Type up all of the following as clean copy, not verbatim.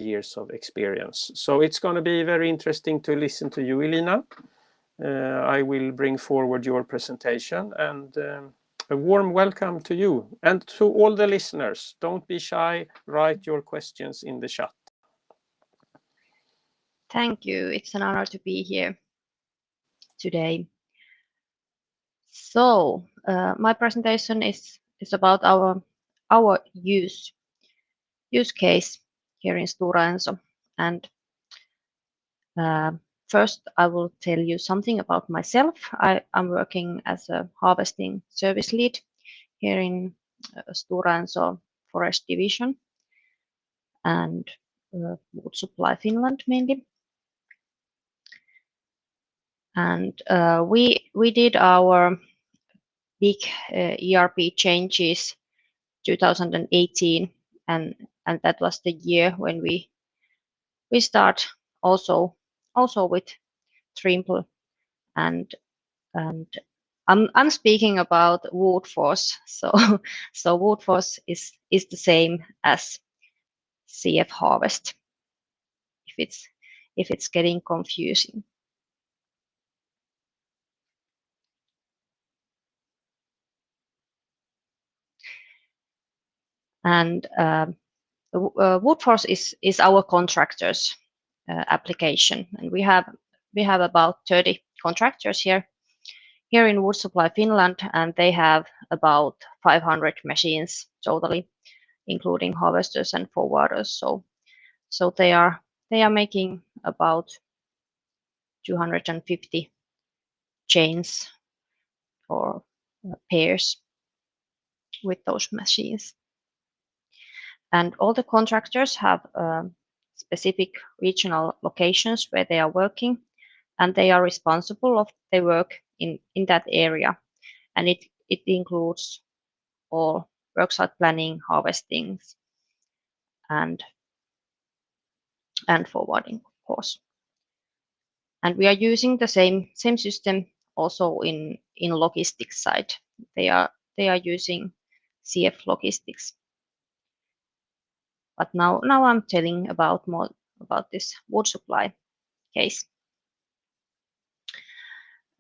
years of experience. So it's going to be very interesting to listen to you, Elina. I will bring forward your presentation, and a warm welcome to you and to all the listeners. Don't be shy, write your questions in the chat. Thank you. It's an honor to be here today. So my presentation is about our use case here in StoraEnso, and first I will tell you something about myself. I'm working as a harvesting service lead here in StoraEnso forest division and wood supply Finland mainly. And we did our big ERP changes 2018, and that was the year when we start also with Trimble, and I'm speaking about WoodForce. So WoodForce is the same as CFHarvest, if it's getting confusing. And WoodForce is our contractors application, and we have about 30 contractors here in Wood Supply Finland, and they have about 500 machines totally, including harvesters and forwarders. So they are making about 250 chains or pairs with those machines. And all the contractors have specific regional locations where they are working, and they are responsible of their work in that area. And it includes all worksite planning, harvesting, and forwarding, of course. And we are using the same system also in logistics side. They are using CF logistics. But now I'm telling more about this wood supply case.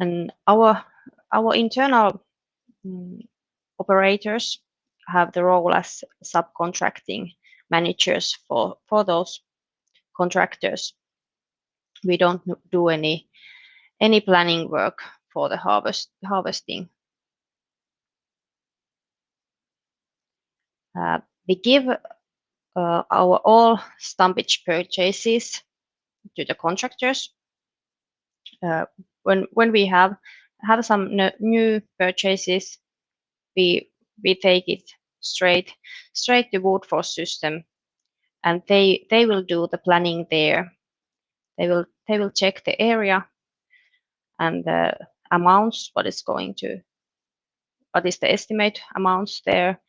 And our internal operators have the role as subcontracting managers for those contractors. We don't do any planning work for the harvesting. We give our all stumpage purchases to the contractors. When we have some new purchases, we take it straight to WoodForce system, and they will do the planning there. They will check the area and the amounts, what is the estimate amounts there,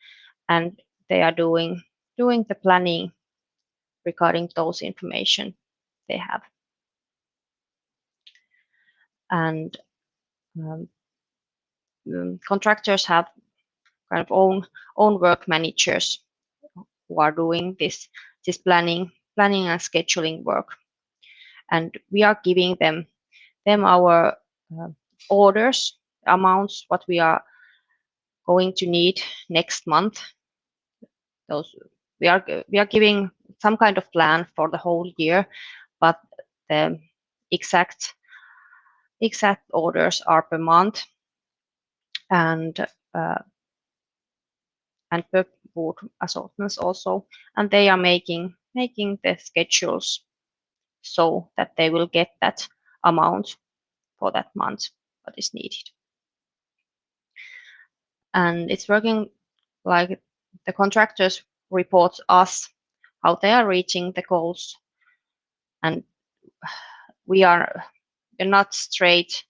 and they are doing the planning regarding those information they have. And contractors have kind of own work managers who are doing this planning and scheduling work, and we are giving them our orders, amounts, what we are going to need next month. Those we are giving some kind of plan for the whole year, but the exact orders are per month and per wood assortments also, and they are making the schedules so that they will get that amount for that month what is needed. And it's working like the contractors report us how they are reaching the goals, and we are not straight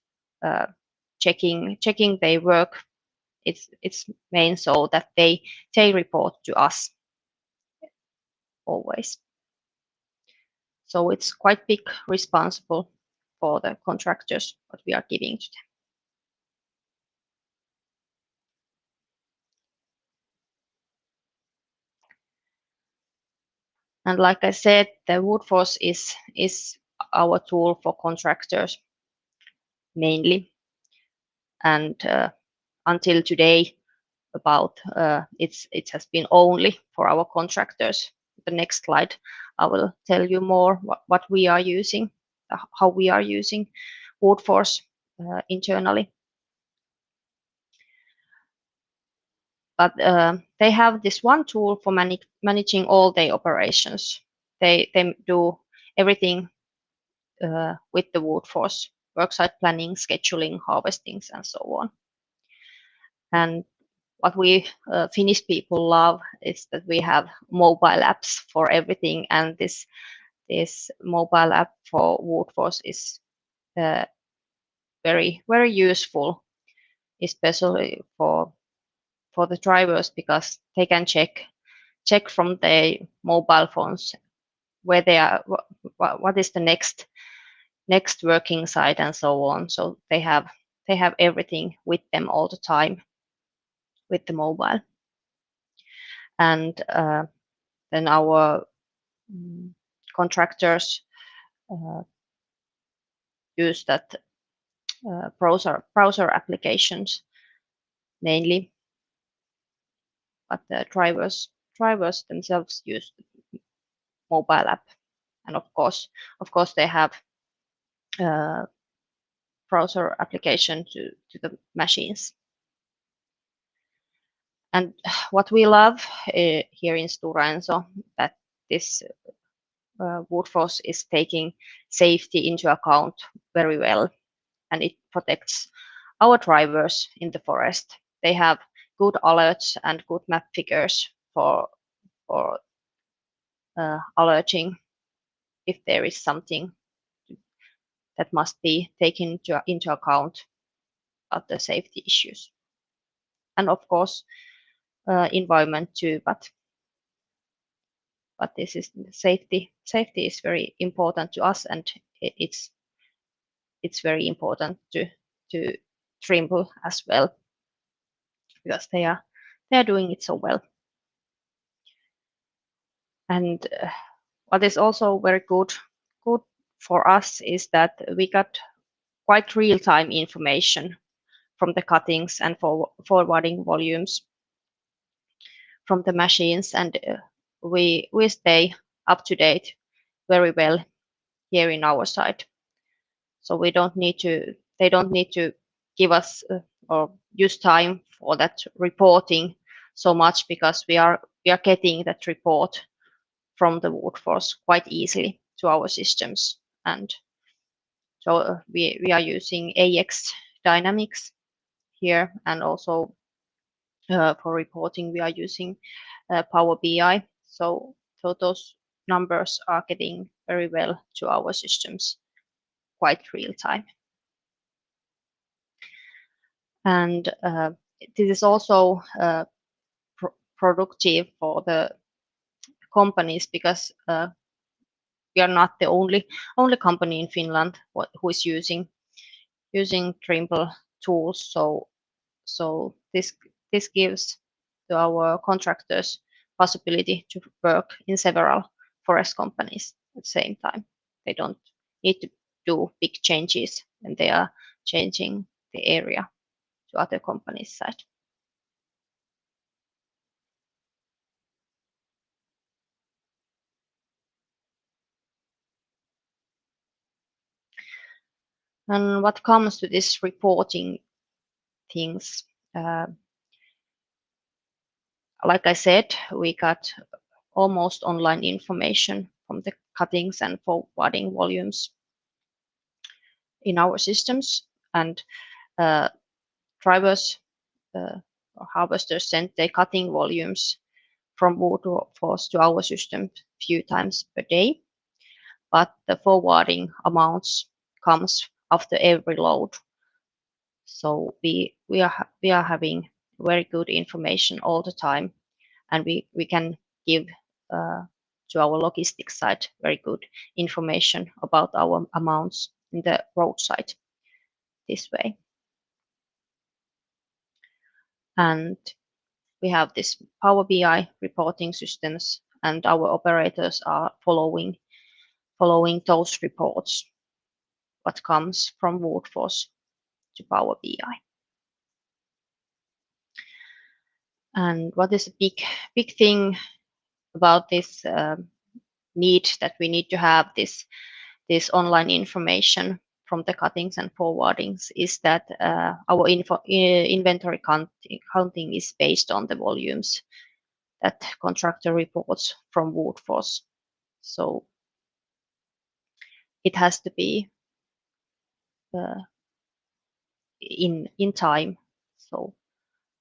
checking their work. It's main so that they report to us always. So it's quite big responsible for the contractors what we are giving to them. And like I said, the WoodForce is our tool for contractors mainly, and until today, it has been only for our contractors. The next slide, I will tell you more what we are using, how we are using WoodForce internally. But they have this one tool for managing all their operations. They do everything with the WoodForce: worksite planning, scheduling, harvestings, and so on. And what we Finnish people love is that we have mobile apps for everything, and this mobile app for WoodForce is very useful, especially for the drivers, because they can check from their mobile phones where they are, what is the next working site, and so on. So they have everything with them all the time with the mobile. And then our contractors use that browser applications mainly, but the drivers themselves use the mobile app. And of course they have browser application to the machines. And what we love here in StoraEnso, that this WoodForce is taking safety into account very well, and it protects our drivers in the forest. They have good alerts and good map figures for alerting if there is something that must be taken into account of the safety issues. And of course, environment too, but this is safety. Safety is very important to us, and it's very important to Trimble as well, because they are doing it so well. And what is also very good for us is that we got quite real-time information from the cuttings and forwarding volumes from the machines, and we stay up to date very well here in our side. So they don't need to give us or use time for that reporting so much, because we are getting that report from the WoodForce quite easily to our systems. And so we are using AX Dynamics here, and also for reporting we are using Power BI. So those numbers are getting very well to our systems quite real time. And this is also productive for the companies, because we are not the only company in Finland who is using Trimble tools. So this gives to our contractors possibility to work in several forest companies at the same time. They don't need to do big changes when they are changing the area to other companies' side. And what comes to this reporting things, like I said, we got almost online information from the cuttings and forwarding volumes in our systems, and drivers or harvesters send their cutting volumes from WoodForce to our system a few times per day, but the forwarding amounts comes after every load. So we are having very good information all the time, and we can give to our logistics side very good information about our amounts in the roadside this way. And we have this Power BI reporting systems and our operators are following those reports, what comes from WoodForce to Power BI. And what is a big thing about this need that we need to have this online information from the cuttings and forwardings is that our inventory counting is based on the volumes that contractor reports from WoodForce. So it has to be in time. So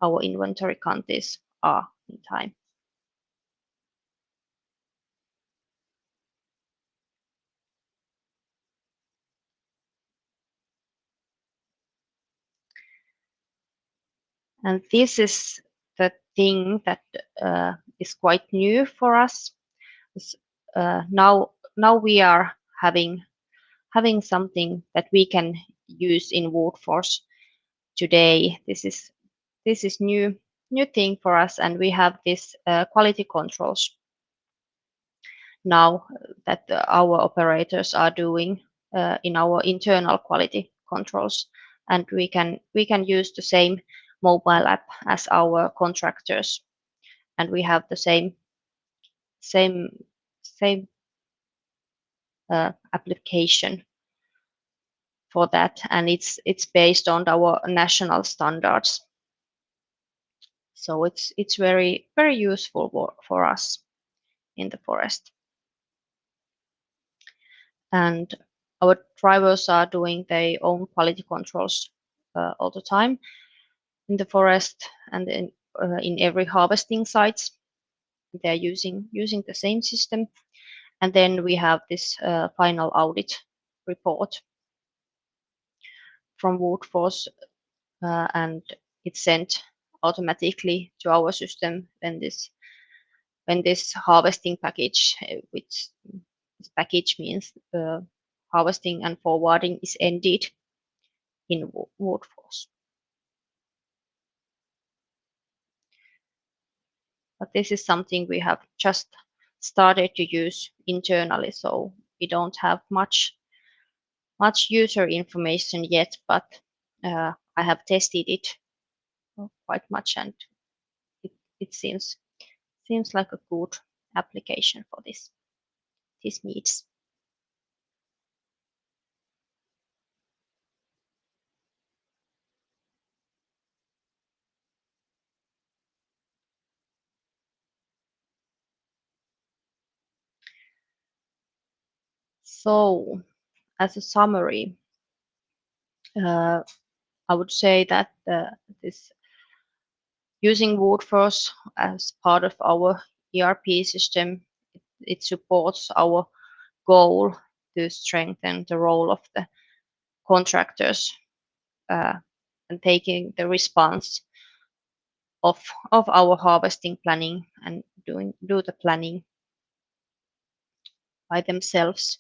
our inventory counts are in time. And this is the thing that is quite new for us. Now we are having something that we can use in WoodForce today. This is new thing for us, and we have this quality controls now that our operators are doing in our internal quality controls, and we can use the same mobile app as our contractors, and we have the same application for that, and it's based on our national standards. So it's very useful for us in the forest. And our drivers are doing their own quality controls all the time in the forest and in every harvesting sites. They're using the same system. And then we have this final audit report from WoodForce, and it's sent automatically to our system when this harvesting package, which this package means harvesting and forwarding, is ended in WoodForce. But this is something we have just started to use internally, so we don't have much user information yet, but I have tested it quite much, and it seems like a good application for these needs. So, as a summary, I would say that this using WoodForce as part of our ERP system, it supports our goal to strengthen the role of the contractors and taking the response of our harvesting planning and do the planning by themselves.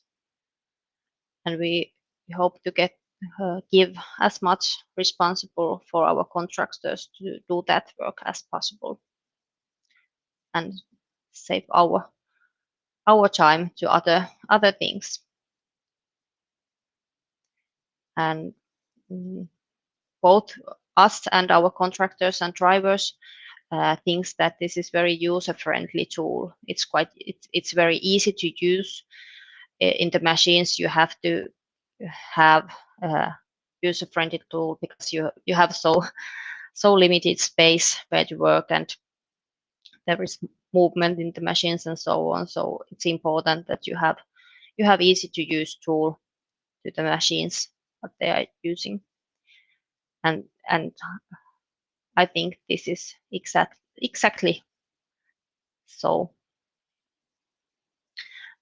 And we hope to give as much responsible for our contractors to do that work as possible and save our time to other things. And both us and our contractors and drivers thinks that this is very user-friendly tool. It's very easy to use. In the machines, you have to have a user-friendly tool because you have so limited space where to work, and there is movement in the machines and so on. So it's important that you have easy to use tool to the machines what they are using. And I think this is exactly so.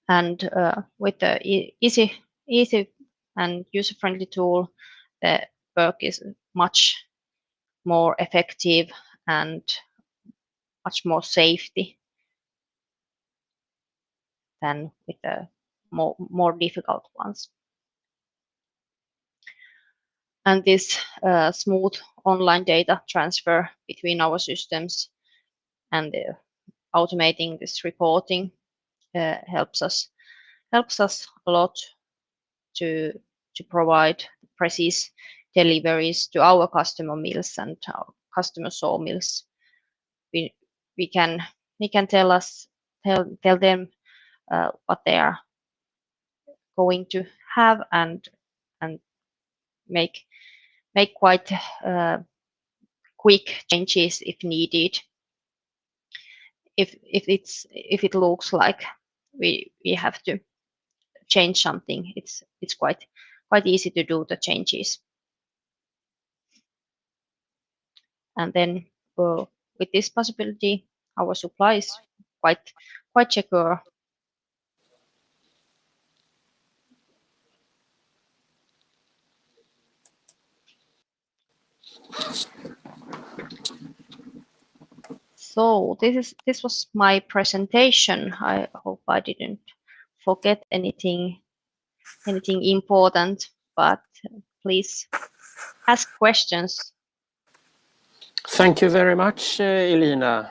And with the easy and user-friendly tool, the work is much more effective and much more safety than with the more difficult ones. And this smooth online data transfer between our systems and automating this reporting helps us a lot to provide precise deliveries to our customer mills and our customer sawmills. We can tell them what they are going to have and make quite quick changes if needed. If it looks like we have to change something, it's quite easy to do the changes. And then with this possibility, our supply is quite secure. So this was my presentation. I hope I didn't forget anything important, but please ask questions. Thank you very much, Elina.